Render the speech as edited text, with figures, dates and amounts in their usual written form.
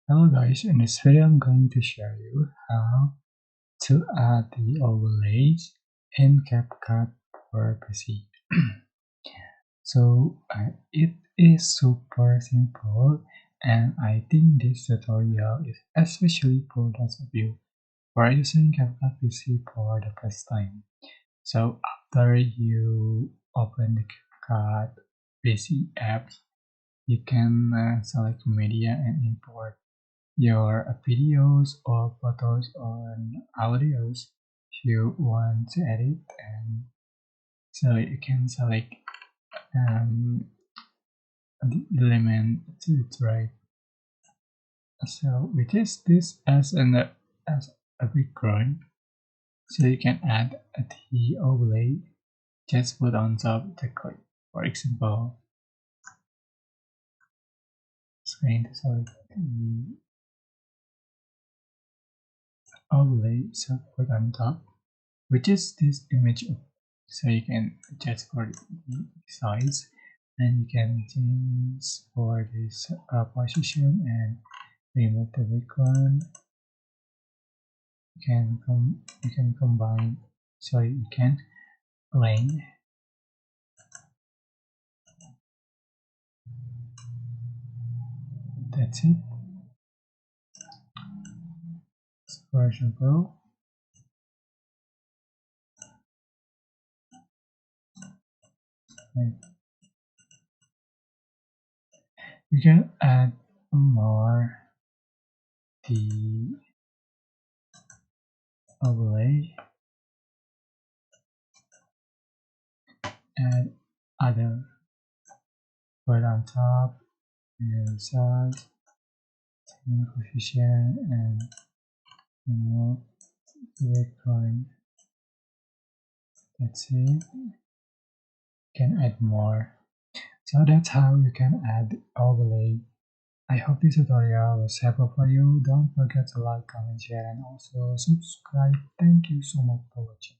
Hello guys, in this video I'm going to show you how to add the overlays in Capcut for PC. It is super simple, and I think this tutorial is especially for those of you who are using Capcut PC for the first time. So after you open the Capcut PC app, you can select media and import your videos or photos or audios you want to edit, and so you can select the element to try. So we test this as a background, so you can add the overlay. Just put on top the clip. For example, it's going to select the overlay, so put on top, which is this image. So you can adjust for the size, and you can change for this position and remove the background. You can combine. Sorry, you can blend. That's it. For example, like, you can add more the overlay, add other, put on top, and size, and position, and remove the background. That's it. You can add more. So that's how you can add overlay. I hope this tutorial was helpful for you. Don't forget to like, comment, share, and also subscribe. Thank you so much for watching.